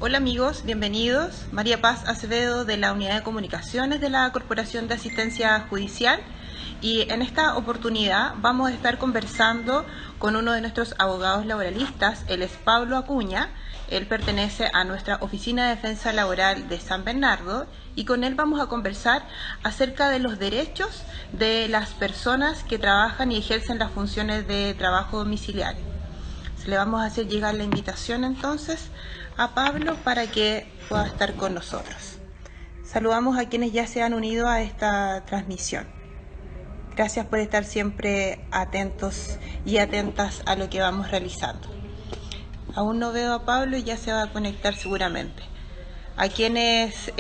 Hola amigos, bienvenidos. María Paz Acevedo de la Unidad de Comunicaciones de la Corporación de Asistencia Judicial y en esta oportunidad vamos a estar conversando con uno de nuestros abogados laboralistas, él es Pablo Acuña, él pertenece a nuestra Oficina de Defensa Laboral de San Bernardo y con él vamos a conversar acerca de los derechos de las personas que trabajan y ejercen las funciones de trabajo domiciliario. Le vamos a hacer llegar la invitación entonces a Pablo para que pueda estar con nosotros. Saludamos a quienes ya se han unido a esta transmisión. Gracias por estar siempre atentos y atentas a lo que vamos realizando. Aún no veo a Pablo y ya se va a conectar seguramente. A quienes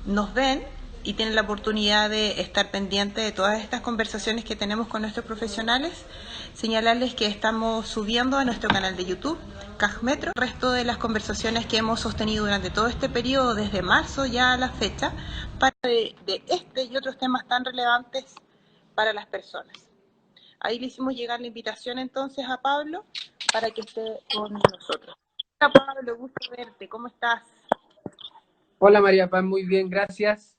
nos ven y tienen la oportunidad de estar pendientes de todas estas conversaciones que tenemos con nuestros profesionales, señalarles que estamos subiendo a nuestro canal de YouTube, CAJmetro, el resto de las conversaciones que hemos sostenido durante todo este periodo, desde marzo ya a la fecha, para de este y otros temas tan relevantes para las personas. Ahí le hicimos llegar la invitación entonces a Pablo para que esté con nosotros. Hola Pablo, gusto verte, ¿cómo estás? Hola María Paz, muy bien, gracias.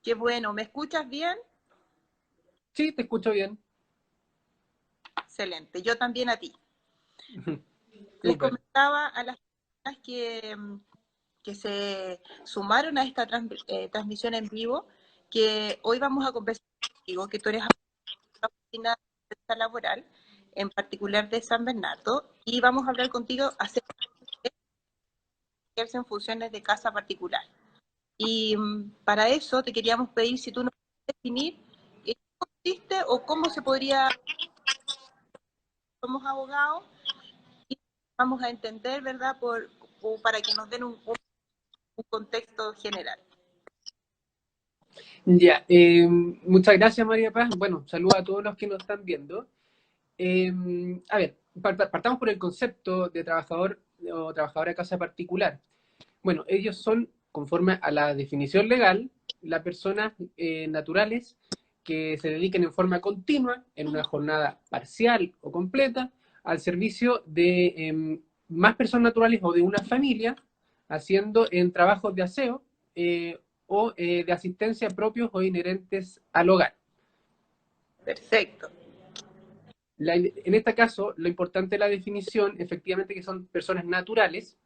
Qué bueno, ¿me escuchas bien? Sí, te escucho bien. Excelente, yo también a ti. Les Súper. comentaba a las personas que se sumaron a esta transmisión en vivo que hoy vamos a conversar contigo, que tú eres la oficina de defensa laboral, en particular de San Bernardo, y vamos a hablar contigo acerca de ejercer funciones de casa particular. Y para eso te queríamos pedir si tú nos puedes definir qué consiste o cómo se podría, somos abogados, y vamos a entender, ¿verdad? Para que nos den un contexto general. Ya, muchas gracias María Paz. Bueno, saludos a todos los que nos están viendo. Eh, a ver, partamos por el concepto de trabajador o trabajadora de casa particular. Bueno, ellos son, conforme a la definición legal, las personas naturales que se dediquen en forma continua, en una jornada parcial o completa, al servicio de más personas naturales o de una familia, haciendo en trabajos de aseo o de asistencia propios o inherentes al hogar. Perfecto. En este caso, lo importante de la definición, efectivamente, que son personas naturales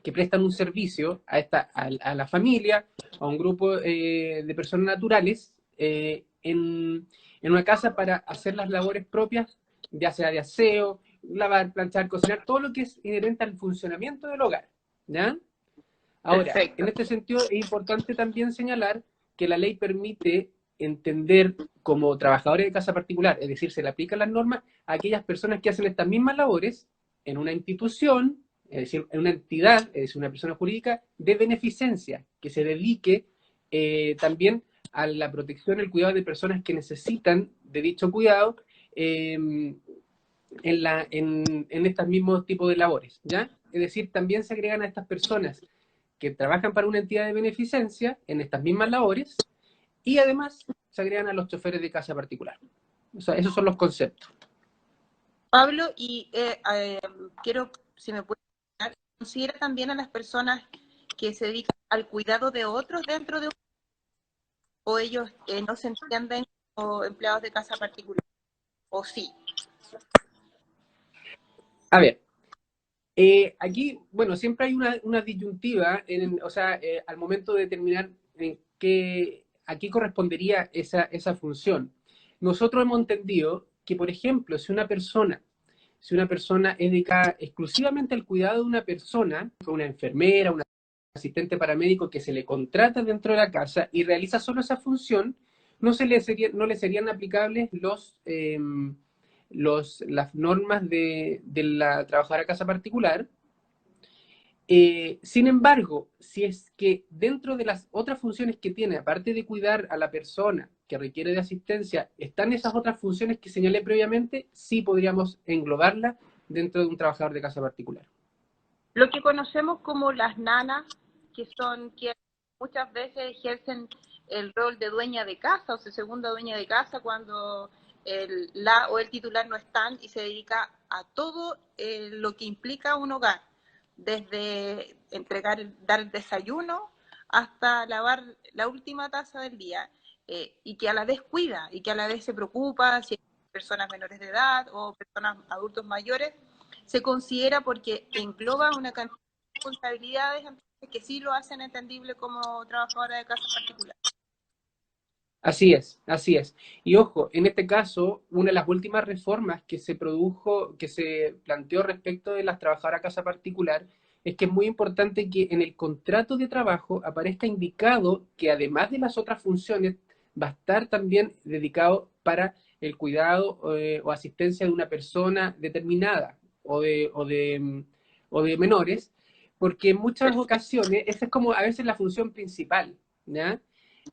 que prestan un servicio a la familia, a un grupo de personas naturales en una casa para hacer las labores propias, ya sea de aseo, lavar, planchar, cocinar, todo lo que es inherente al funcionamiento del hogar. ¿Ya? Ahora, Perfecto. en este sentido es importante también señalar que la ley permite entender como trabajadores de casa particular, es decir, se le aplican las normas a aquellas personas que hacen estas mismas labores en una institución, es decir, en una entidad, es decir, una persona jurídica de beneficencia, que se dedique también a la protección y el cuidado de personas que necesitan de dicho cuidado en estos mismos tipos de labores, ¿ya? Es decir, también se agregan a estas personas que trabajan para una entidad de beneficencia en estas mismas labores y además se agregan a los choferes de casa particular. O sea, esos son los conceptos. Pablo, y quiero, si me puedes considera también a las personas que se dedican al cuidado de otros dentro de un, o ellos no se entienden como empleados de casa particular, o sí. A ver, aquí, bueno, siempre hay una disyuntiva, o sea, al momento de determinar a qué correspondería esa función. Nosotros hemos entendido que, por ejemplo, si una persona es dedicada exclusivamente al cuidado de una persona, una enfermera, un asistente paramédico que se le contrata dentro de la casa y realiza solo esa función, no le serían aplicables las normas de la trabajadora de casa particular. Sin embargo, si es que dentro de las otras funciones que tiene, aparte de cuidar a la persona que requiere de asistencia, están esas otras funciones que señalé previamente, sí podríamos englobarla dentro de un trabajador de casa particular. Lo que conocemos como las nanas, que son quienes muchas veces ejercen el rol de dueña de casa o de segunda dueña de casa cuando la o el titular no están y se dedica a todo lo que implica un hogar, desde dar el desayuno hasta lavar la última taza del día, y que a la vez cuida, y que a la vez se preocupa si hay personas menores de edad o personas adultos mayores, se considera porque engloba una cantidad de responsabilidades que sí lo hacen entendible como trabajadora de casa particular. Así es, así es. Y ojo, en este caso, una de las últimas reformas que se produjo, que se planteó respecto de las trabajadoras a casa particular, es que es muy importante que en el contrato de trabajo aparezca indicado que además de las otras funciones, va a estar también dedicado para el cuidado o asistencia de una persona determinada o de menores, porque en muchas ocasiones esa es como a veces la función principal, ¿ya?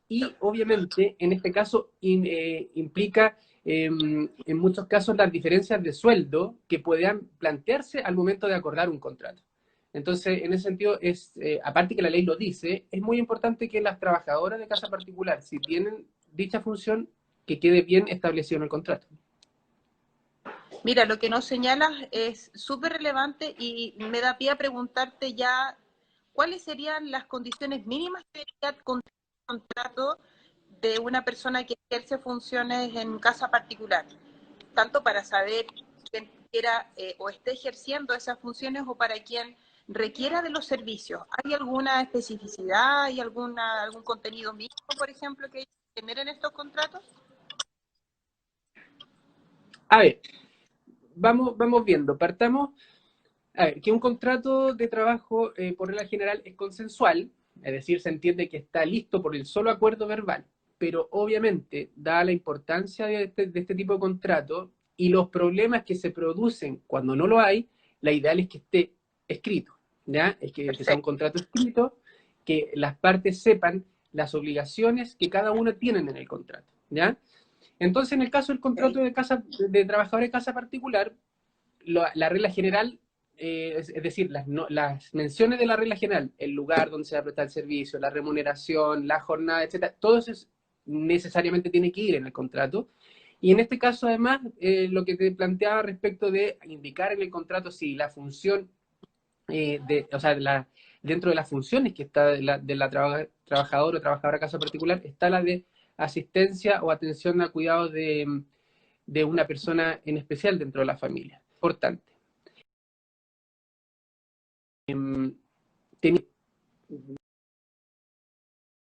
Y obviamente en este caso implica en muchos casos las diferencias de sueldo que puedan plantearse al momento de acordar un contrato. Entonces, en ese sentido, aparte que la ley lo dice, es muy importante que las trabajadoras de casa particular, si tienen dicha función, que quede bien establecido en el contrato. Mira, lo que nos señalas es súper relevante y me da pie a preguntarte ya cuáles serían las condiciones mínimas que debería contener un contrato de una persona que ejerce funciones en casa particular, tanto para saber quién quiera o esté ejerciendo esas funciones o para quien requiera de los servicios. ¿Hay alguna especificidad, hay algún contenido mínimo, por ejemplo, que hay que tener en estos contratos? A ver, vamos viendo. Partamos, a ver, que un contrato de trabajo por regla general es consensual, es decir, se entiende que está listo por el solo acuerdo verbal, pero obviamente, dada la importancia de este tipo de contrato y los problemas que se producen cuando no lo hay, la ideal es que esté escrito, ¿ya? Es que sea un Perfecto. contrato escrito, que las partes sepan las obligaciones que cada una tienen en el contrato, ¿ya? Entonces, en el caso del contrato de trabajador de casa particular, la regla general, es decir, las menciones de la regla general, el lugar donde se va a prestar el servicio, la remuneración, la jornada, etcétera, todo eso necesariamente tiene que ir en el contrato. Y en este caso, además, lo que te planteaba respecto de indicar en el contrato si la función, o sea, dentro de las funciones que está de la trabajador o trabajadora casa particular, está la de asistencia o atención a cuidados de una persona en especial dentro de la familia. Importante.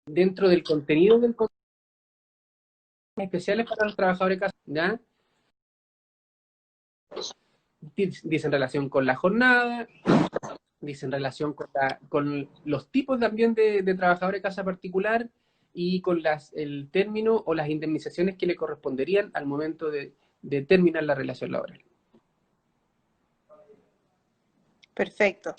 Dentro del contenido del contrato especiales para los trabajadores de casa, ¿ya? Dice en relación con la jornada, dice en relación con los tipos también de trabajadores de casa particular y con el término o las indemnizaciones que le corresponderían al momento de terminar la relación laboral. Perfecto.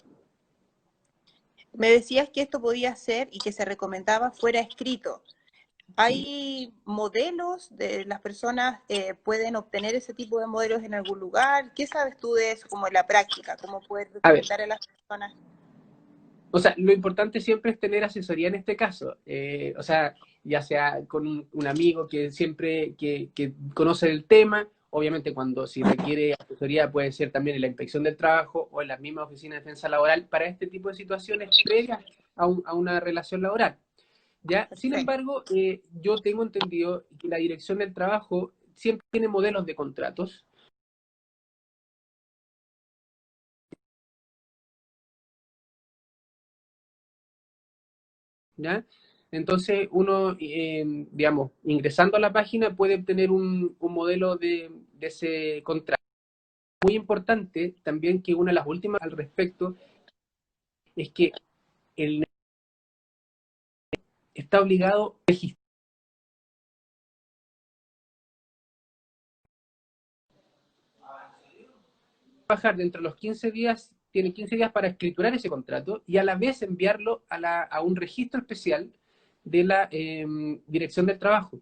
Me decías que esto podía ser y que se recomendaba fuera escrito. ¿Hay modelos de las personas pueden obtener ese tipo de modelos en algún lugar? ¿Qué sabes tú de eso como en la práctica? ¿Cómo poder documentar a las personas? O sea, lo importante siempre es tener asesoría en este caso. O sea, ya sea con un amigo que siempre que conoce el tema, obviamente cuando si requiere asesoría puede ser también en la inspección del trabajo o en las mismas oficinas de defensa laboral para este tipo de situaciones previas a una relación laboral. ¿Ya? Sin Perfecto. embargo, yo tengo entendido que la dirección del trabajo siempre tiene modelos de contratos. ¿Ya? Entonces uno, digamos, ingresando a la página puede obtener un modelo de ese contrato. Muy importante también que una de las últimas al respecto es que el está obligado a registrar, trabajar dentro de los 15 días, tiene 15 días para escriturar ese contrato y a la vez enviarlo a un registro especial de la Dirección del Trabajo.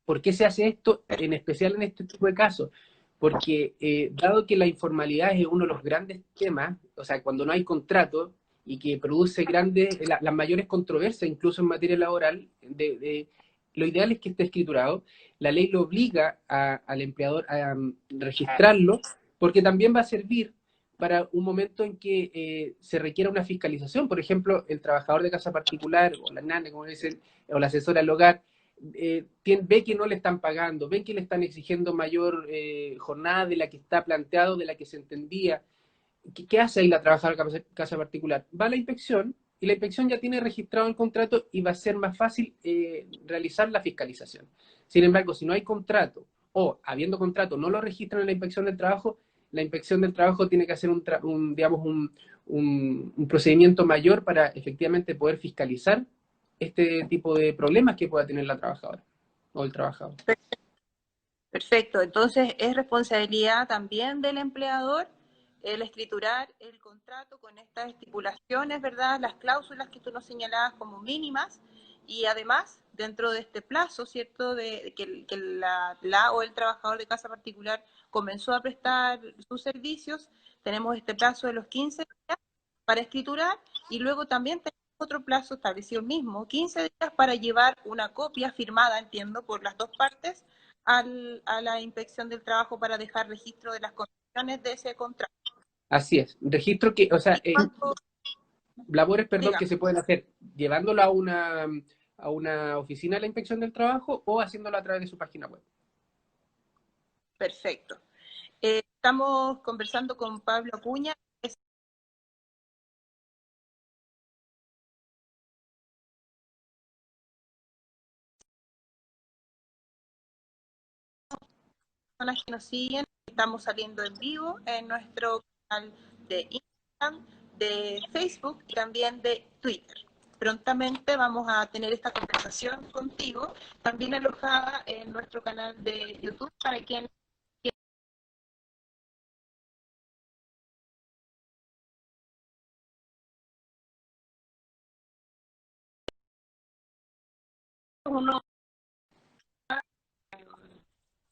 ¿Por qué se hace esto, en especial en este tipo de casos? Porque dado que la informalidad es uno de los grandes temas, o sea, cuando no hay contrato y que produce las mayores controversias, incluso en materia laboral, lo ideal es que esté escriturado. La ley lo obliga al empleador a registrarlo, porque también va a servir para un momento en que se requiera una fiscalización. Por ejemplo, el trabajador de casa particular, o la nana, como dicen, o la asesora del hogar, ve que no le están pagando, ven que le están exigiendo mayor jornada de la que está planteado, de la que se entendía. ¿Qué hace ahí la trabajadora de casa particular? Va a la inspección y la inspección ya tiene registrado el contrato y va a ser más fácil realizar la fiscalización. Sin embargo, si no hay contrato o habiendo contrato no lo registran en la inspección del trabajo, la inspección del trabajo tiene que hacer digamos, un procedimiento mayor para efectivamente poder fiscalizar este tipo de problemas que pueda tener la trabajadora o el trabajador. Perfecto, entonces es responsabilidad también del empleador el escriturar el contrato con estas estipulaciones, ¿verdad? Las cláusulas que tú nos señalabas como mínimas y además dentro de este plazo, ¿cierto? De que la o el trabajador de casa particular comenzó a prestar sus servicios, tenemos este plazo de los 15 días para escriturar y luego también tenemos otro plazo establecido mismo, 15 días para llevar una copia firmada, entiendo, por las dos partes a la inspección del trabajo para dejar registro de las condiciones de ese contrato. Así es, registro que, o sea, labores, perdón, que Dígame. se pueden hacer llevándolo a una oficina de la inspección del trabajo o haciéndolo a través de su página web. Perfecto. Estamos conversando con Pablo Acuña, personas que nos siguen, estamos saliendo en vivo en nuestro canal de Instagram, de Facebook y también de Twitter. Prontamente vamos a tener esta conversación contigo, también alojada en nuestro canal de YouTube para quien uno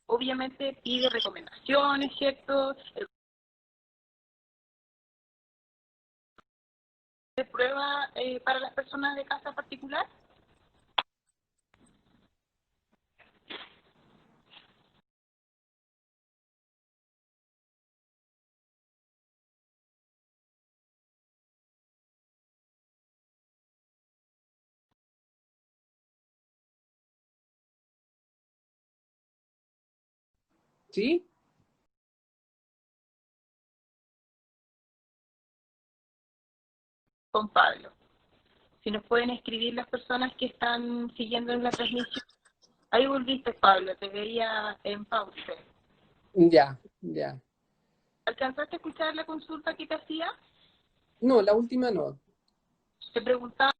obviamente pide recomendaciones, ¿cierto? De prueba para las personas de casa particular. ¿Sí? Con Pablo. Si nos pueden escribir las personas que están siguiendo en la transmisión. Ahí volviste, Pablo, te veía en pausa. Ya, ya. ¿Alcanzaste a escuchar la consulta que te hacía? No, la última no. Te preguntaba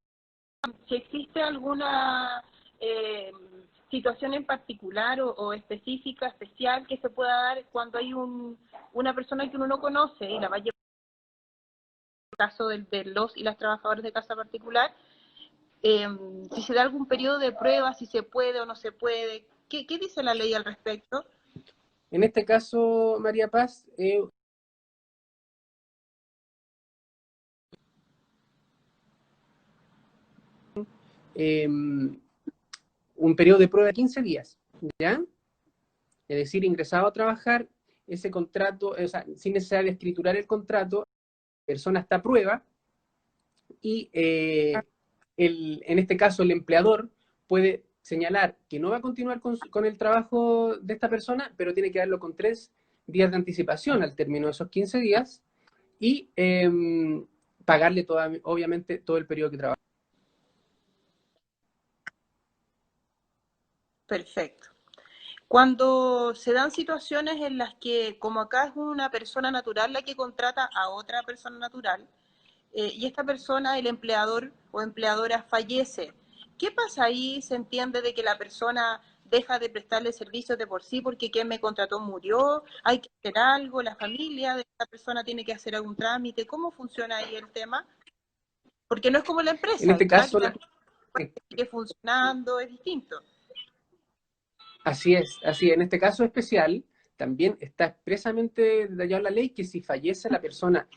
si existe alguna situación en particular o específica, especial, que se pueda dar cuando hay una persona que uno no conoce y la va a llevar el caso de los y las trabajadoras de casa particular, si se da algún periodo de prueba, si se puede o no se puede. ¿Qué dice la ley al respecto? En este caso, María Paz, un periodo de prueba de 15 días, ¿ya? Es decir, ingresado a trabajar, ese contrato, o sea, sin necesidad de escriturar el contrato, la persona está a prueba y en este caso el empleador puede señalar que no va a continuar con el trabajo de esta persona, pero tiene que darlo con 3 días de anticipación al término de esos 15 días y pagarle obviamente todo el periodo que trabaja. Perfecto. Cuando se dan situaciones en las que, como acá es una persona natural la que contrata a otra persona natural, y esta persona, el empleador o empleadora fallece, ¿qué pasa ahí? ¿Se entiende de que la persona deja de prestarle servicios de por sí porque quien me contrató murió? ¿Hay que hacer algo? ¿La familia de esta persona tiene que hacer algún trámite? ¿Cómo funciona ahí el tema? Porque no es como la En empresa, este ¿verdad? caso, Que la empresa sigue funcionando, es distinto. así es, así es. En este caso especial, también está expresamente detallado en la ley que si fallece la persona,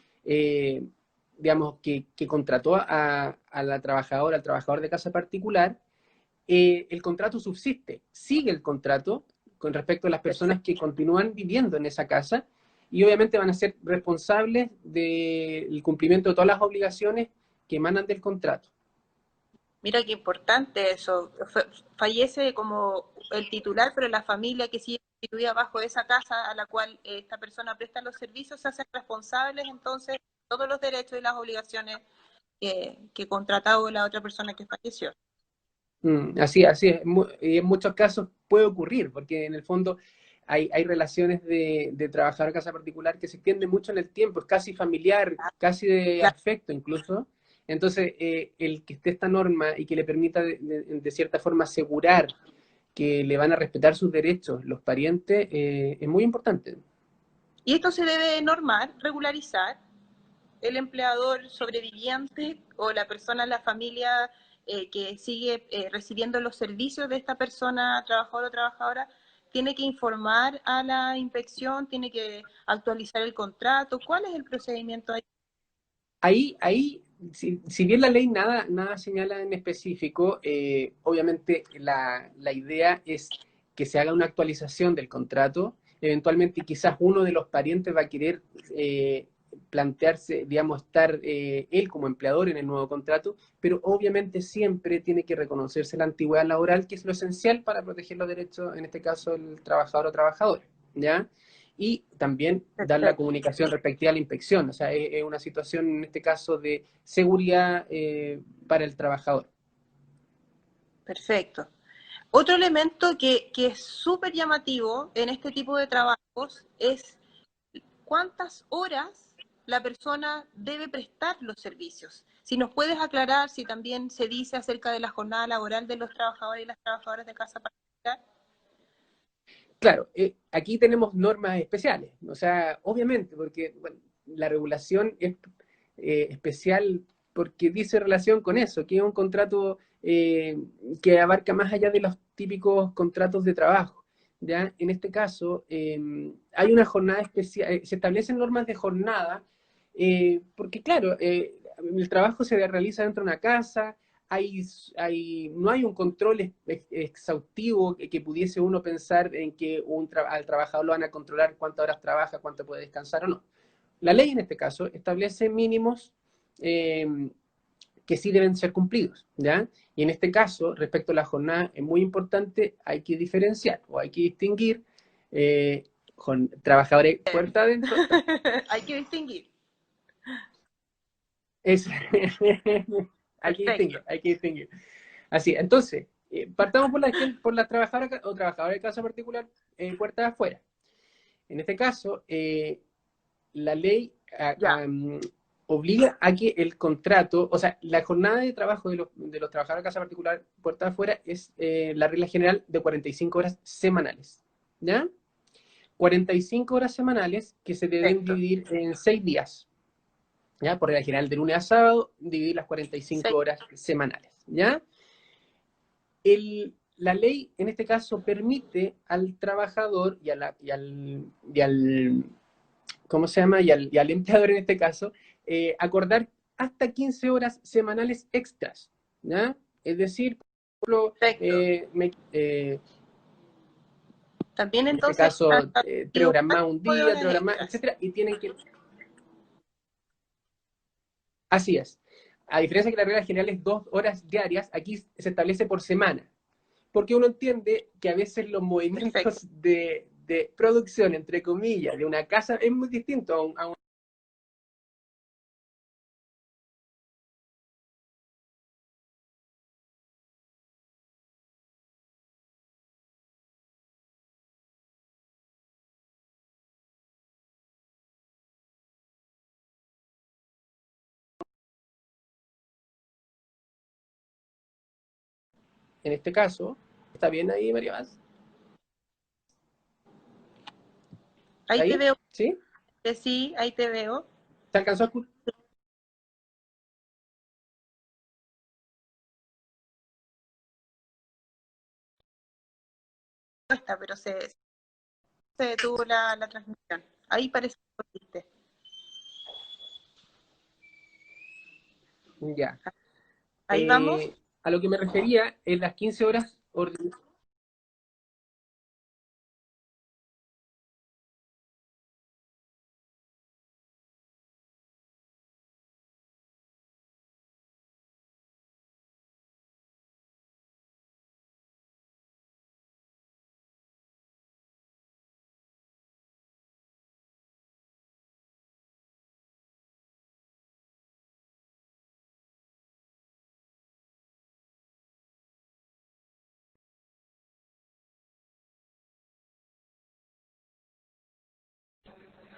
digamos, que contrató a la trabajadora, al trabajador de casa particular, el contrato subsiste, sigue el contrato con respecto a las personas que continúan viviendo en esa casa y obviamente van a ser responsables del cumplimiento de todas las obligaciones que emanan del contrato. Mira qué importante eso. Fallece como el titular, pero la familia que sigue constituida bajo esa casa a la cual esta persona presta los servicios se hacen responsables entonces de todos los derechos y las obligaciones que contratado la otra persona que falleció. Así, así es. Y en muchos casos puede ocurrir, porque en el fondo hay relaciones de trabajador a casa particular que se extienden mucho en el tiempo, es casi familiar, casi de Claro. afecto incluso. Entonces, el que esté esta norma y que le permita de cierta forma asegurar que le van a respetar sus derechos los parientes, es muy importante. Y esto se debe normar, regularizar. El empleador sobreviviente o la persona, la familia que sigue recibiendo los servicios de esta persona, trabajador o trabajadora, tiene que informar a la inspección, tiene que actualizar el contrato. ¿Cuál es el procedimiento ahí? Ahí si bien la ley nada señala en específico, obviamente la idea es que se haga una actualización del contrato. Eventualmente quizás uno de los parientes va a querer plantearse, digamos, estar él como empleador en el nuevo contrato, pero obviamente siempre tiene que reconocerse la antigüedad laboral, que es lo esencial para proteger los derechos, en este caso, del trabajador o trabajadora, ¿ya? Y también dar la Perfecto. comunicación respectiva a la inspección. O sea, es una situación, en este caso, de seguridad para el trabajador. Perfecto. Otro elemento que es súper llamativo en este tipo de trabajos es cuántas horas la persona debe prestar los servicios. Si nos puedes aclarar si también se dice acerca de la jornada laboral de los trabajadores y las trabajadoras de casa particular. Claro, aquí tenemos normas especiales. O sea, obviamente, porque bueno, la regulación es especial porque dice relación con eso, que es un contrato que abarca más allá de los típicos contratos de trabajo. ¿Ya? En este caso, hay una jornada especial, se establecen normas de jornada, porque claro, el trabajo se realiza dentro de una casa, no hay un control exhaustivo que pudiese uno pensar en que al trabajador lo van a controlar cuántas horas trabaja, cuánto puede descansar o no. La ley en este caso establece mínimos que sí deben ser cumplidos, ¿ya? Y en este caso, respecto a la jornada, es muy importante, hay que diferenciar o hay que distinguir con trabajadores puerta adentro. Hay que distinguir. Es, Perfecto. hay que distinguir. Así, entonces, partamos por la trabajadora o trabajadora de casa particular puerta de afuera. En este caso, la ley Ya. obliga a que el contrato, o sea, la jornada de trabajo de los trabajadores de casa particular puerta de afuera es la regla general de 45 horas semanales. ¿Ya? 45 horas semanales que se deben Perfecto. dividir en 6 días. ¿Ya? Por regla general, de lunes a sábado, dividir las 45 Sí. horas semanales. ¿Ya? La ley, en este caso, permite al trabajador y al ¿cómo se llama? Y al empleador, en este caso, acordar hasta 15 horas semanales extras. ¿Ya? Es decir, por ejemplo, Perfecto. También en este entonces caso, hasta 3 horas más cuánto un tipo de día, horas 3 horas más, extras. etcétera, y tienen que... Así es. A diferencia que la regla general es 2 horas diarias, aquí se establece por semana. Porque uno entiende que a veces los Perfecto. movimientos de producción, entre comillas, de una casa es muy distinto a un. En este caso, ¿está bien ahí, María Vaz? Ahí te ¿Ahí? veo. ¿Sí? Sí, ahí te veo. ¿Se alcanzó a escuchar? Está, pero se detuvo la transmisión. Ahí parece que volviste. Ya. Ahí vamos. A lo que me refería es las 15 horas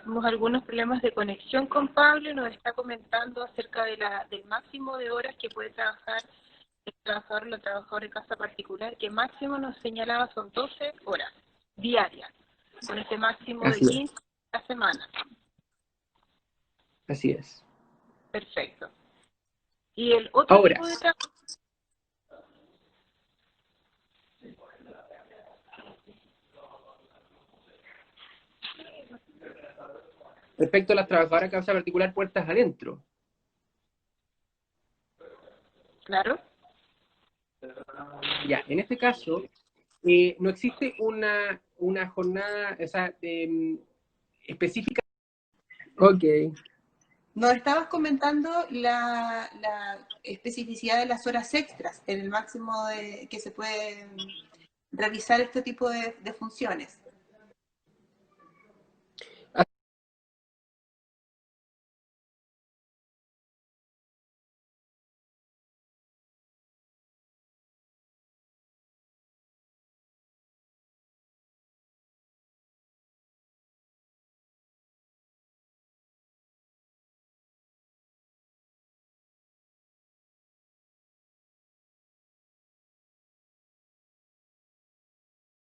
Tenemos algunos problemas de conexión con Pablo, nos está comentando acerca de del máximo de horas que puede trabajar el trabajador o la trabajadora de casa particular, que máximo nos señalaba son 12 horas diarias, con este máximo de Así 15 es, a la semana. así es. Perfecto. Y el otro Ahora, tipo de trabajo, respecto a las trabajadoras de casa particular puertas adentro, claro. ya, en este caso, no existe una jornada, o sea, específica. Ok. Nos estabas comentando la especificidad de las horas extras, en el máximo que se puede realizar este tipo de funciones.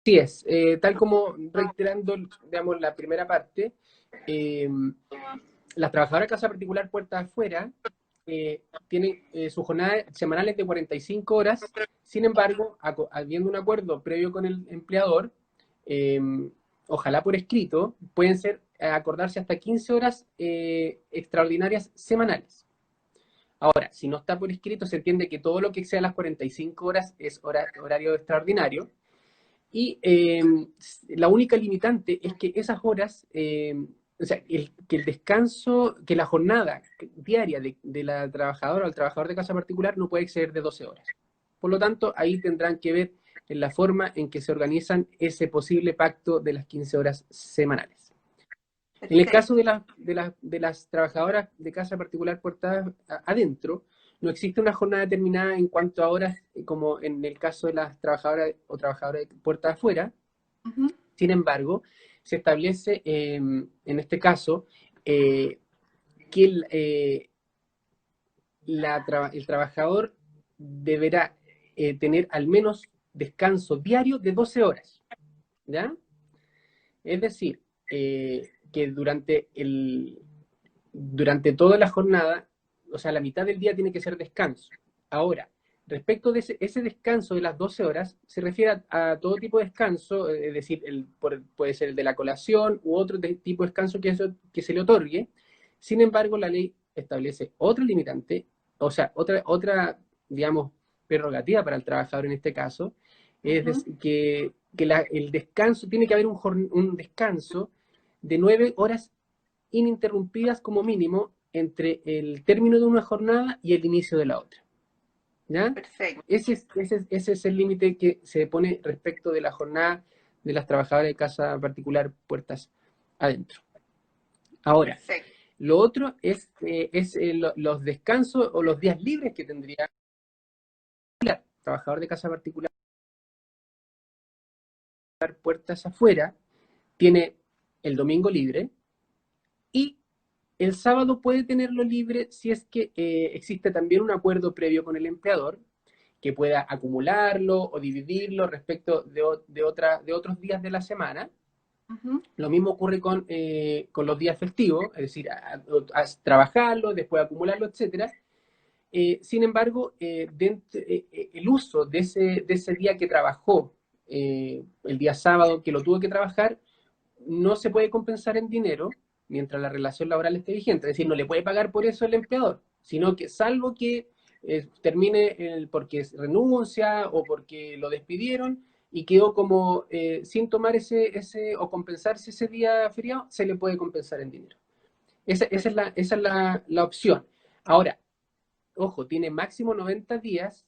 Así es, tal como reiterando, digamos, la primera parte, eh, las trabajadoras de casa particular puertas afuera tienen su jornada semanal es de 45 horas, sin embargo, habiendo un acuerdo previo con el empleador, eh, ojalá por escrito, pueden ser acordarse hasta 15 horas extraordinarias semanales. Ahora, si no está por escrito, se entiende que todo lo que exceda las 45 horas es horario extraordinario. Y la única limitante es que esas horas, o sea, que el descanso, que la jornada diaria de la trabajadora o el trabajador de casa particular no puede exceder de 12 horas. Por lo tanto, ahí tendrán que ver en la forma en que se organizan ese posible pacto de las 15 horas semanales. En el caso Perfecto. de las trabajadoras de casa particular puertas adentro, no existe una jornada determinada en cuanto a horas, como en el caso de las trabajadoras o trabajadores de puertas afuera. Uh-huh. Sin embargo, se establece en este caso que el trabajador deberá tener al menos descanso diario de 12 horas. ¿Ya? Es decir, que durante toda la jornada, o sea, la mitad del día tiene que ser descanso. Ahora, respecto de ese descanso de las 12 horas, se refiere a todo tipo de descanso, es decir, puede ser el de la colación u otro tipo de descanso que se le otorgue. Sin embargo, la ley establece otra limitante, o sea, otra digamos, prerrogativa para el trabajador en este caso, es Uh-huh. decir, que el descanso, tiene que haber un descanso de 9 horas ininterrumpidas como mínimo entre el término de una jornada y el inicio de la otra. ¿Ya? Perfecto. Ese es el límite que se pone respecto de la jornada de las trabajadoras de casa particular puertas adentro. Ahora, Perfecto. lo otro es los descansos o los días libres que tendría el trabajador de casa particular puertas afuera. Tiene el domingo libre y el sábado puede tenerlo libre si es que existe también un acuerdo previo con el empleador que pueda acumularlo o dividirlo respecto de otros días de la semana. Uh-huh. Lo mismo ocurre con los días festivos, es decir, trabajarlo, después acumularlo, etc. Sin embargo, el uso de ese día que trabajó, el día sábado que lo tuvo que trabajar, no se puede compensar en dinero mientras la relación laboral esté vigente. Es decir, no le puede pagar por eso el empleador, sino que salvo que termine porque renuncia o porque lo despidieron y quedó como sin tomar o compensarse ese día feriado, se le puede compensar en dinero. Esa es la opción. Ahora, ojo, tiene máximo 90 días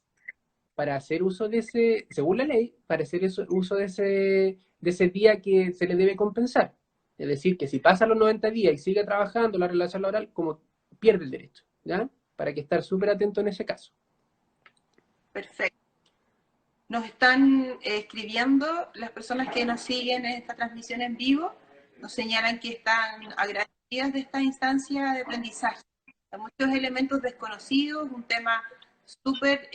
para hacer uso de según la ley, para hacer uso de ese día que se le debe compensar. Es decir, que si pasa los 90 días y sigue trabajando la relación laboral, como pierde el derecho, ¿ya? Para que estar súper atento en ese caso. Perfecto. Nos están escribiendo las personas que nos siguen en esta transmisión en vivo. nos señalan que están agradecidas de esta instancia de aprendizaje. Hay muchos elementos desconocidos, un tema súper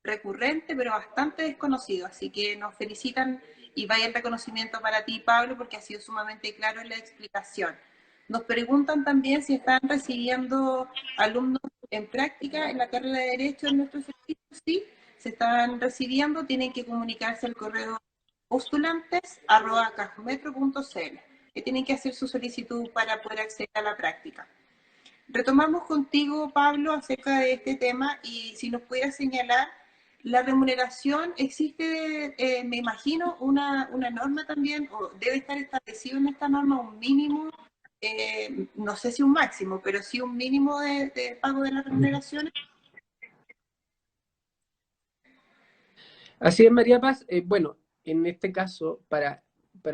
recurrente, pero bastante desconocido. Así que nos felicitan y vaya el reconocimiento para ti, Pablo, porque ha sido sumamente claro en la explicación. Nos preguntan también si están recibiendo alumnos en práctica en la carrera de Derecho en nuestro servicio. Sí, se están recibiendo, tienen que comunicarse al correo postulantes@cajometro.cl, que tienen que hacer su solicitud para poder acceder a la práctica. Retomamos contigo, Pablo, acerca de este tema y si nos pudieras señalar la remuneración, existe, me imagino, una norma también, o debe estar establecido en esta norma un mínimo, no sé si un máximo, pero sí un mínimo de pago de las remuneraciones. Así es, María Paz. Bueno, en este caso, para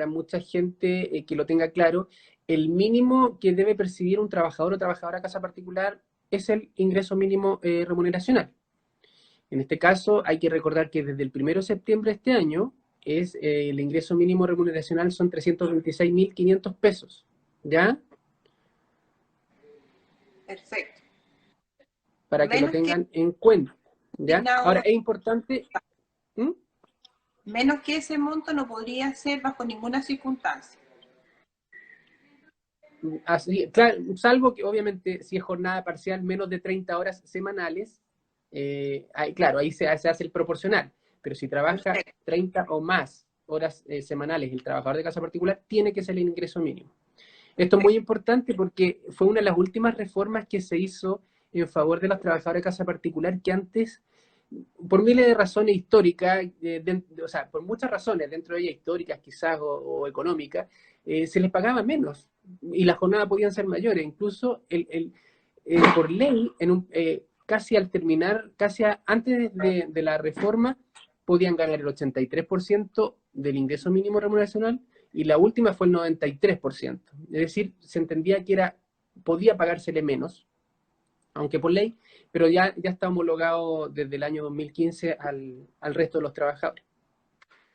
mucha gente que lo tenga claro, el mínimo que debe percibir un trabajador o trabajadora a casa particular es el ingreso mínimo remuneracional. En este caso, hay que recordar que desde el 1 de septiembre de este año, el ingreso mínimo remuneracional son 326.500 pesos, ¿ya? Perfecto. Para que lo Menos que tengan en cuenta, ¿ya? Ahora, asignado, es importante... ¿Mm? menos que ese monto no podría ser bajo ninguna circunstancia. Así, claro, salvo que obviamente si es jornada parcial menos de 30 horas semanales, claro, ahí se hace el proporcional, pero si trabaja Perfecto. 30 o más horas semanales el trabajador de casa particular, tiene que ser el ingreso mínimo. Esto es muy importante porque fue una de las últimas reformas que se hizo en favor de los trabajadores de casa particular que antes, por miles de razones históricas, o sea, por muchas razones, dentro de ellas históricas quizás o económicas, se les pagaba menos y las jornadas podían ser mayores. Incluso por ley, casi al terminar, antes de la reforma, podían ganar el 83% del ingreso mínimo remuneracional y la última fue el 93%. Es decir, se entendía que podía pagársele menos, aunque por ley, pero ya está homologado desde el año 2015 al resto de los trabajadores.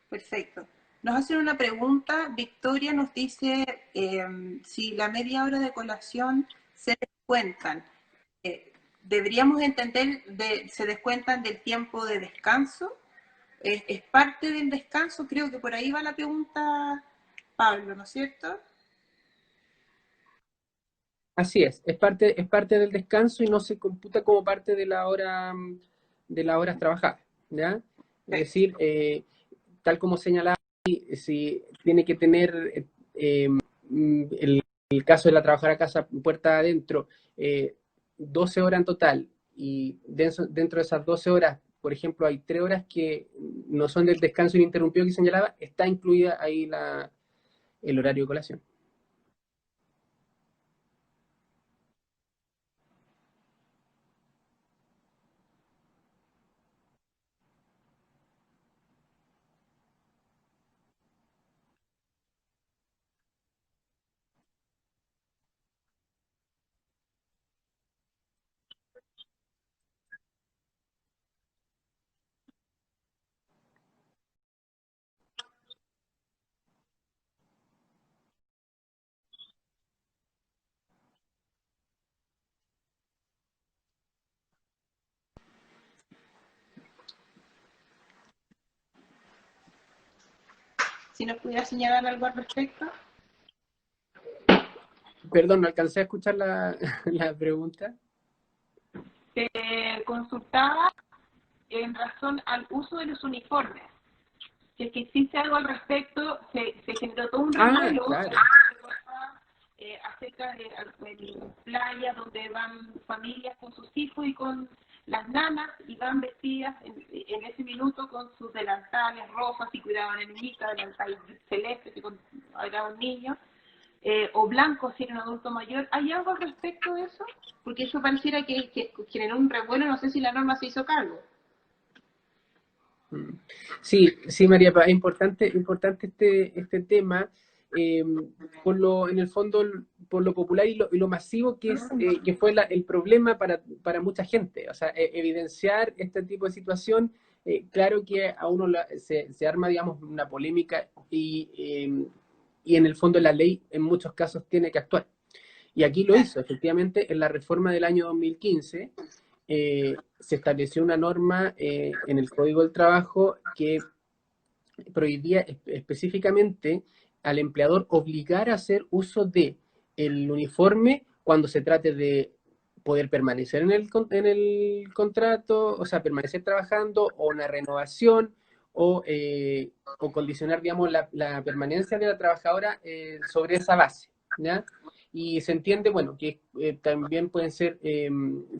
Perfecto. Nos hacen una pregunta. Victoria nos dice si la media hora de colación se descuentan. Deberíamos entender, se descuentan del tiempo de descanso. Es parte del descanso, creo que por ahí va la pregunta, Pablo, ¿no es cierto? Así es parte del descanso y no se computa como parte de las horas trabajadas, ¿ya? Es Sí. decir, tal como señalaba, si tiene que tener el caso de la trabajadora a casa puerta adentro, 12 horas en total, y dentro de esas 12 horas, por ejemplo, hay 3 horas que no son del descanso ininterrumpido que señalaba, está incluida ahí el horario de colación. Si nos pudiera señalar algo al respecto. Perdón, no alcancé a escuchar la pregunta. Consultaba en razón al uso de los uniformes. Si es que existe algo al respecto, se generó todo un revuelo Claro. acerca de playas donde van familias con sus hijos y con las nanas y van vestidas en ese minuto con sus delantales rosas y cuidaban a la niñita, delantal celeste si era un niño, o blanco si era un adulto mayor. ¿Hay algo al respecto de eso? Porque eso pareciera que generó un revuelo, no sé si la norma se hizo cargo. Sí, María, es importante este tema, en el fondo, por lo popular y lo masivo que fue el problema para mucha gente. O sea, evidenciar este tipo de situación, claro que a uno se arma, digamos, una polémica y en el fondo la ley en muchos casos tiene que actuar. Y aquí lo hizo, efectivamente, en la reforma del año 2015 se estableció una norma en el Código del Trabajo que prohibía específicamente al empleador obligar a hacer uso de el uniforme cuando se trate de poder permanecer en el contrato, o sea, permanecer trabajando, o una renovación, o condicionar, digamos, la permanencia de la trabajadora sobre esa base, ¿ya? Y se entiende, bueno, que también pueden ser,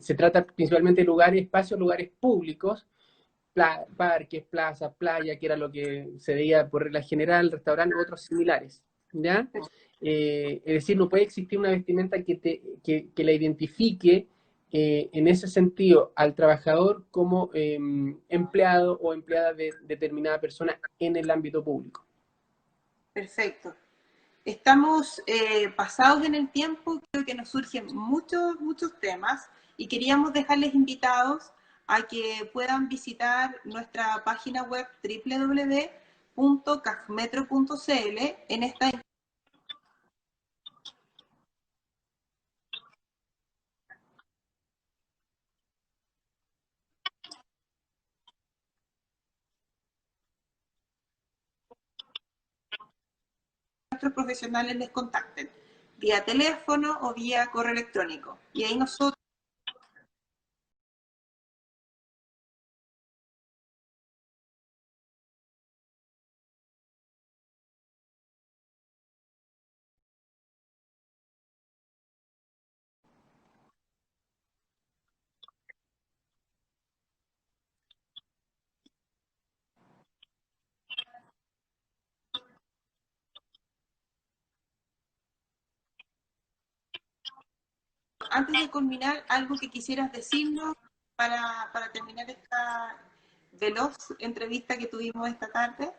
se trata principalmente de lugares, espacios, lugares públicos, parques, plazas, playa, que era lo que se veía por regla general, restaurantes, otros similares, ¿ya? Es decir, no puede existir una vestimenta que la identifique en ese sentido al trabajador como empleado o empleada de determinada persona en el ámbito público. Perfecto. Estamos pasados en el tiempo, creo que nos surgen muchos temas y queríamos dejarles invitados a que puedan visitar nuestra página web www.cafmetro.cl en esta nuestros profesionales les contacten vía teléfono o vía correo electrónico. Y ahí nosotros antes de culminar, algo que quisieras decirnos para terminar esta veloz entrevista que tuvimos esta tarde.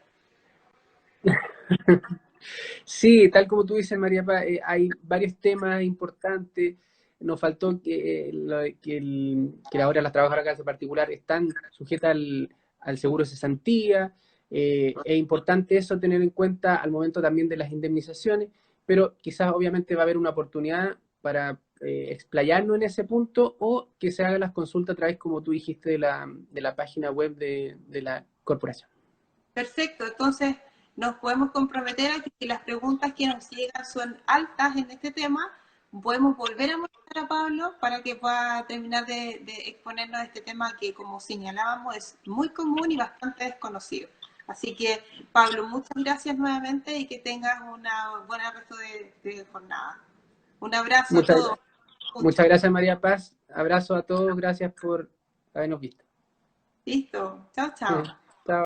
Sí, tal como tú dices, María Paz, hay varios temas importantes. Nos faltó que ahora las trabajadoras de casa particular están sujetas al seguro de cesantía. Es importante eso tener en cuenta al momento también de las indemnizaciones, pero quizás obviamente va a haber una oportunidad para explayarnos en ese punto, o que se hagan las consultas a través, como tú dijiste, de la página web de la corporación. Perfecto, entonces nos podemos comprometer a que si las preguntas que nos llegan son altas en este tema, podemos volver a molestar a Pablo para que pueda terminar de exponernos este tema que, como señalábamos, es muy común y bastante desconocido. Así que, Pablo, muchas gracias nuevamente y que tengas una buena resto de jornada. Un abrazo a Muchas, todos. muchas gracias, María Paz. Abrazo a todos, gracias por habernos visto. Listo, chao, chao.